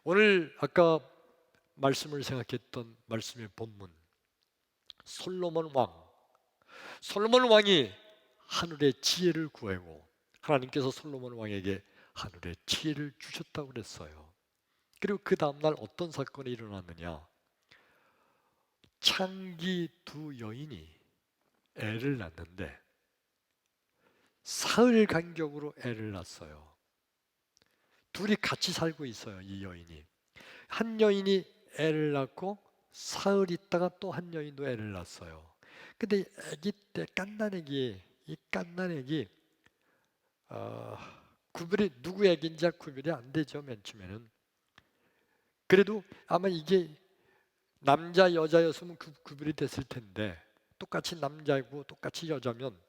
오늘 아까 말씀을 생각했던 말씀의 본문, 솔로몬 왕. 솔로몬 왕이 하늘의 지혜를 구하고 하나님께서 솔로몬 왕에게 하늘의 지혜를 주셨다고 그랬어요. 그리고 그 다음날 어떤 사건이 일어났느냐? 창기 두 여인이 애를 낳는데 사흘 간격으로 애를 낳았어요. 둘이 같이 살고 있어요. 이 여인이. 한 여인이 애를 낳고 사흘 있다가 또 한 여인도 애를 낳았어요. 근데 아기 때 이 갓난아기 구별이 누구 애기인지 구별이 안 되죠. 맨 처음에는. 그래도 아마 이게 남자 여자였으면 구별이 됐을 텐데 똑같이 남자이고 똑같이 여자면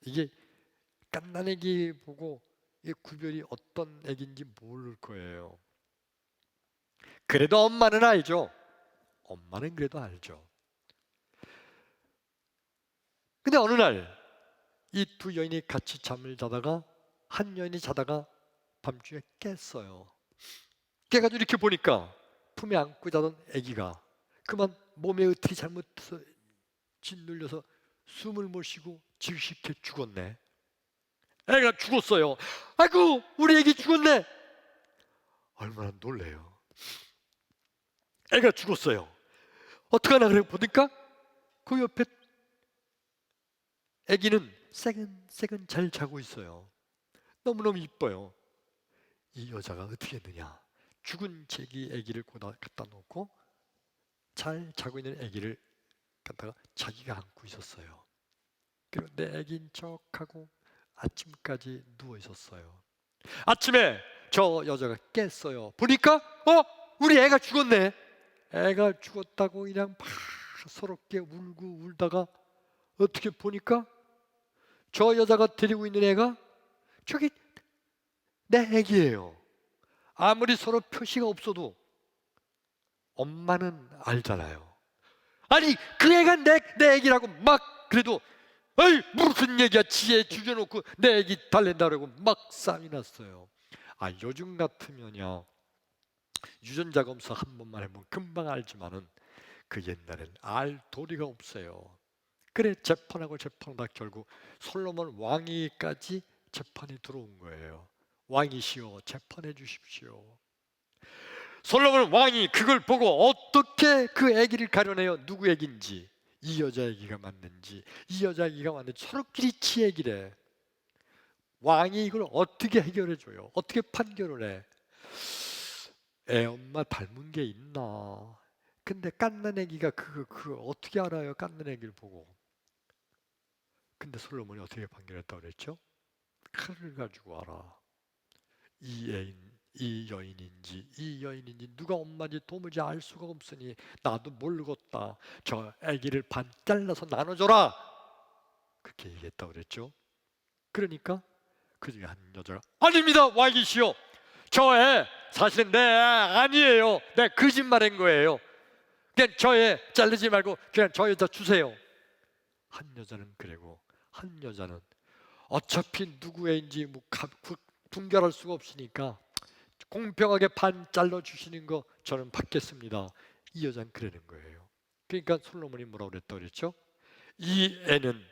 이게 갓난아기 보고 이 구별이 어떤 애기인지 모를 거예요. 그래도 엄마는 알죠. 엄마는 그래도 알죠. 근데 어느 날 이 두 여인이 같이 잠을 자다가 한 여인이 자다가 밤중에 깼어요. 깨가지고 이렇게 보니까 품에 안고 자던 아기가 그만 몸에 어떻게 잘못 짓눌려서 숨을 못 쉬고 질식해 죽었네. 애가 죽었어요. 아이고 우리 애기 죽었네. 얼마나 놀래요. 애가 죽었어요. 어떡하나 그래 보니까 그 옆에 애기는 새근새근 잘 자고 있어요. 너무너무 이뻐요. 이 여자가 어떻게 했느냐? 죽은 애기를 갖다 놓고 잘 자고 있는 애기를 갖다가 자기가 안고 있었어요. 그리고 내 애기인 척하고 아침까지 누워 있었어요. 아침에 저 여자가 깼어요. 보니까 우리 애가 죽었네. 애가 죽었다고 그냥 막 서럽게 울고 울다가 어떻게 보니까 저 여자가 데리고 있는 애가 저기 내 애기예요. 아무리 서로 표시가 없어도 엄마는 알잖아요. 아니 그 애가 내 애기라고 막 그래도 에이 무슨 얘기야 지혜 죽여놓고 내 애기 달랜다고 막 싸움이 났어요. 요즘 같으면요 유전자 검사 한 번만 해보면 금방 알지만은 그 옛날엔 알 도리가 없어요. 그래 재판하다 결국 솔로몬 왕위까지 재판이 들어온 거예요. 왕이시여 재판해 주십시오. 솔로몬 왕이 그걸 보고 어떻게 그 아기를 가려내요. 누구 아기인지, 이 여자 아기가 맞는지, 이 여자 아기가 맞는지 서로끼리 치얘기래. 왕이 이걸 어떻게 해결해 줘요? 어떻게 판결을 해? 애 엄마 닮은 게 있나? 근데 깐난 아기가 그거 어떻게 알아요? 깐난 아기를 보고. 근데 솔로몬이 어떻게 판결했다고 그랬죠? 칼을 가지고 알아. 이 여인인지 누가 엄마인지 도무지 알 수가 없으니 나도 모르겠다. 저 아기를 반 잘라서 나눠줘라. 그렇게 얘기했다고 그랬죠. 그러니까 그 중에 한 여자가 아닙니다 왕이시여, 저 애 사실은 내 애 아니에요. 내 거짓말한 거예요. 그냥 저 애 자르지 말고 그냥 저 여자 주세요. 한 여자는 그래고 한 여자는 어차피 누구 애인지 뭐 분별할 수가 없으니까 공평하게 반 잘라 주시는 거 저는 받겠습니다. 이 여자는 그러는 거예요. 그러니까 솔로몬이 뭐라고 그랬죠? 이 애는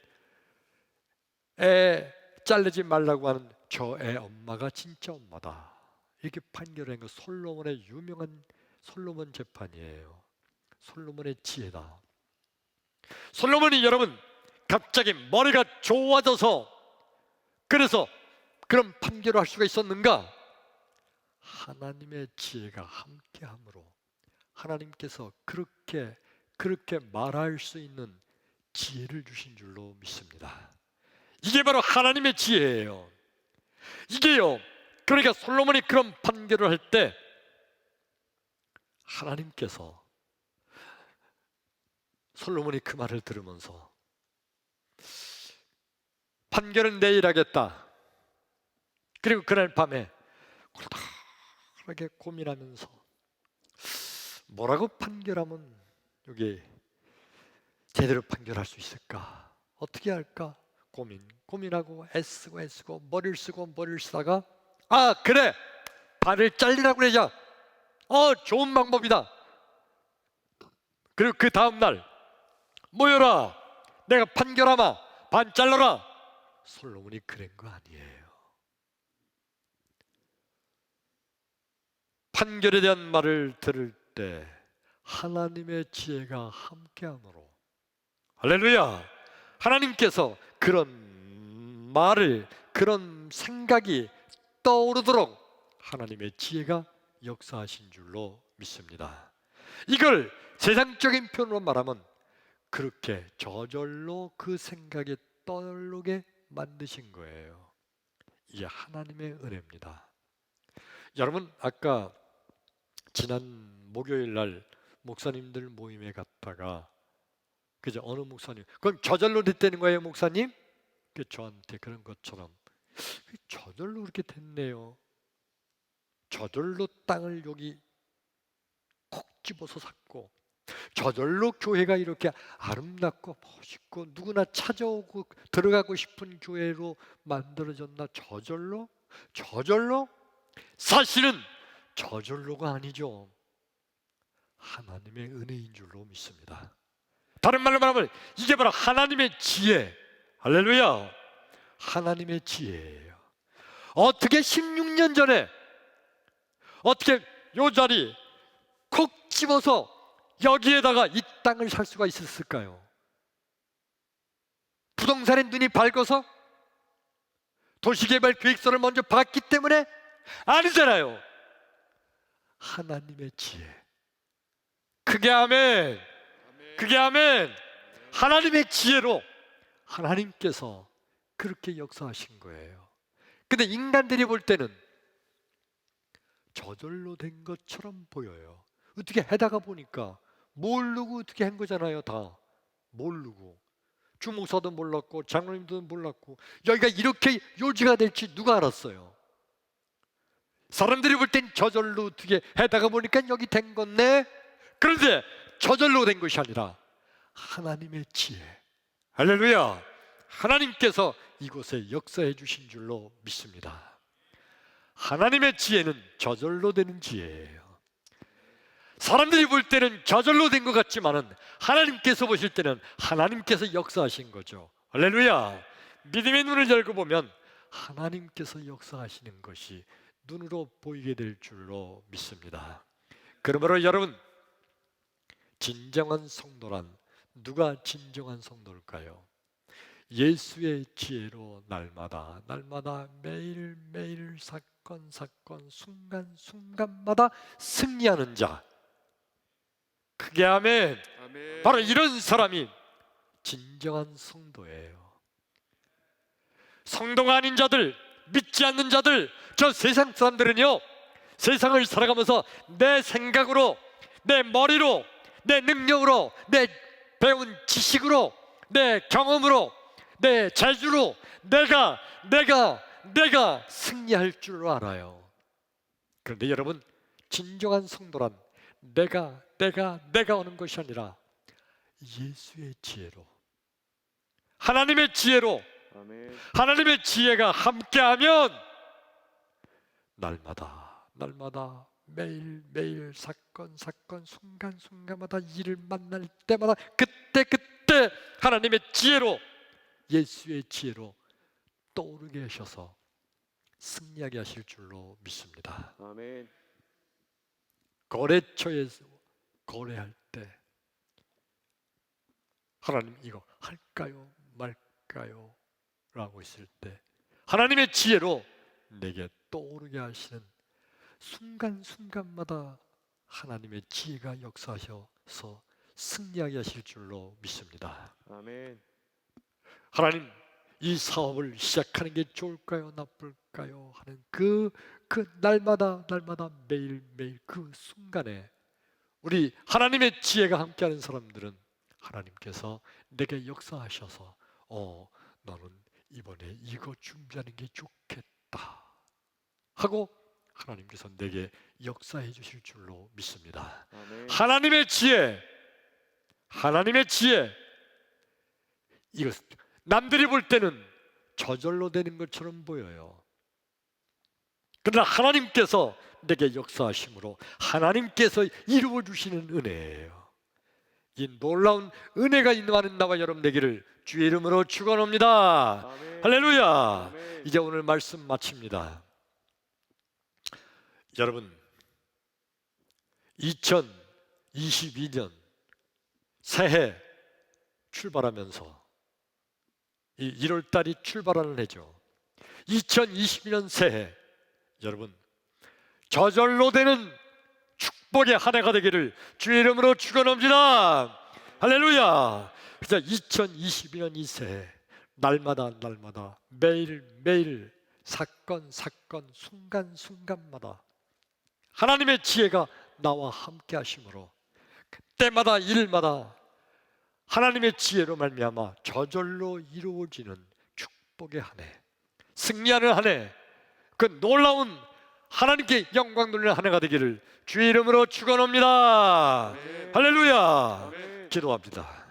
애 자르지 말라고 하는 저 애 엄마가 진짜 엄마다. 이렇게 판결한 거 솔로몬의 유명한 솔로몬 재판이에요. 솔로몬의 지혜다. 솔로몬이 여러분 갑자기 머리가 좋아져서 그래서 그런 판결을 할 수가 있었는가? 하나님의 지혜가 함께함으로 하나님께서 그렇게 말할 수 있는 지혜를 주신 줄로 믿습니다. 이게 바로 하나님의 지혜예요. 이게요. 그러니까 솔로몬이 그런 판결을 할 때 하나님께서 솔로몬이 그 말을 들으면서 판결은 내일 하겠다. 그리고 그날 밤에 고독하게 고민하면서 뭐라고 판결하면 여기 제대로 판결할 수 있을까? 어떻게 할까? 고민하고 애쓰고 머리를 쓰다가 그래 발을 잘리라고 그러자. 좋은 방법이다. 그리고 그 다음 날 모여라, 내가 판결하마, 반 잘라라. 솔로몬이 그런 거 아니에요. 판결에 대한 말을 들을 때 하나님의 지혜가 함께하므로, 할렐루야, 하나님께서 그런 말을, 그런 생각이 떠오르도록 하나님의 지혜가 역사하신 줄로 믿습니다. 이걸 세상적인 표현으로 말하면 그렇게 저절로 그 생각이 떠오르게 만드신 거예요. 이게 하나님의 은혜입니다. 여러분, 아까 지난 목요일 날 목사님들 모임에 갔다가, 그죠? 어느 목사님, 그럼 저절로 됐다는 거예요, 목사님? 저한테 그런 것처럼 저절로 그렇게 됐네요. 저절로 땅을 여기 콕 집어서 샀고, 저절로 교회가 이렇게 아름답고 멋있고 누구나 찾아오고 들어가고 싶은 교회로 만들어졌나? 저절로? 저절로? 사실은 저절로가 아니죠. 하나님의 은혜인 줄로 믿습니다. 다른 말로 말하면 이게 바로 하나님의 지혜. 할렐루야, 하나님의 지혜예요. 어떻게 16년 전에 어떻게 요 자리 콕 집어서 여기에다가 이 땅을 살 수가 있었을까요? 부동산에 눈이 밝아서? 도시개발 계획서를 먼저 봤기 때문에? 아니잖아요. 하나님의 지혜. 크게 아멘. 크게 아멘. 하나님의 지혜로 하나님께서 그렇게 역사하신 거예요. 근데 인간들이 볼 때는 저절로 된 것처럼 보여요. 어떻게 해다가 보니까 모르고 어떻게 한 거잖아요. 다 모르고, 주목사도 몰랐고 장로님도 몰랐고, 여기가 이렇게 요지가 될지 누가 알았어요? 사람들이 볼 땐 저절로 어떻게 해다가 보니까 여기 된 건네. 그런데 저절로 된 것이 아니라 하나님의 지혜. 할렐루야, 하나님께서 이곳에 역사해 주신 줄로 믿습니다. 하나님의 지혜는 저절로 되는 지혜예요. 사람들이 볼 때는 저절로 된 것 같지만은 하나님께서 보실 때는 하나님께서 역사하신 거죠. 할렐루야. 믿음의 눈을 열고 보면 하나님께서 역사하시는 것이 눈으로 보이게 될 줄로 믿습니다. 그러므로 여러분, 진정한 성도란 누가 진정한 성도일까요? 예수의 지혜로 날마다 날마다 매일매일 사건 순간순간마다 승리하는 자. 크게 아멘. 아멘. 바로 이런 사람이 진정한 성도예요. 성도가 아닌 자들, 믿지 않는 자들, 저 세상 사람들은요, 세상을 살아가면서 내 생각으로, 내 머리로, 내 능력으로, 내 배운 지식으로, 내 경험으로, 내 재주로 내가 승리할 줄 알아요. 그런데 여러분, 진정한 성도란 내가 오는 것이 아니라 예수의 지혜로, 하나님의 지혜로, 아멘. 하나님의 지혜가 함께하면 날마다 매일매일 사건 순간순간마다 일을 만날 때마다 그때 하나님의 지혜로, 예수의 지혜로 떠오르게 하셔서 승리하게 하실 줄로 믿습니다. 아멘. 거래처에서 거래할 때 하나님 이거 할까요 말까요? 라고 있을 때 하나님의 지혜로 내게 떠오르게 하시는 순간순간마다 하나님의 지혜가 역사하셔서 승리하게 하실 줄로 믿습니다. 아멘. 하나님, 이 사업을 시작하는 게 좋을까요 나쁠까요 하는 그 날마다 매일매일 그 순간에 우리 하나님의 지혜가 함께하는 사람들은 하나님께서 내게 역사하셔서 너는 이번에 이거 준비하는 게 좋겠다 하고 하나님께서 내게 역사해 주실 줄로 믿습니다. 아멘. 하나님의 지혜, 이것 남들이 볼 때는 저절로 되는 것처럼 보여요. 그러나 하나님께서 내게 역사하심으로 하나님께서 이루어 주시는 은혜예요. 이 놀라운 은혜가 임하는 나와 여러분 되기를 주의 이름으로 축원합니다. 아멘. 할렐루야. 아멘. 이제 오늘 말씀 마칩니다. 여러분, 2022년 새해 출발하면서 이 1월 달이 출발하는 해죠. 2022년 새해 여러분 저절로 되는 축복의 한 해가 되기를 주의 이름으로 축원합니다. 할렐루야. 그래서 2022년 이 새해 날마다 매일매일 사건 순간순간마다 하나님의 지혜가 나와 함께 하심으로 때마다 일마다 하나님의 지혜로 말미암아 저절로 이루어지는 축복의 한 해, 승리하는 한 해, 그 놀라운 하나님께 영광 돌리는 한 해가 되기를 주의 이름으로 축원합니다. 할렐루야. 기도합니다.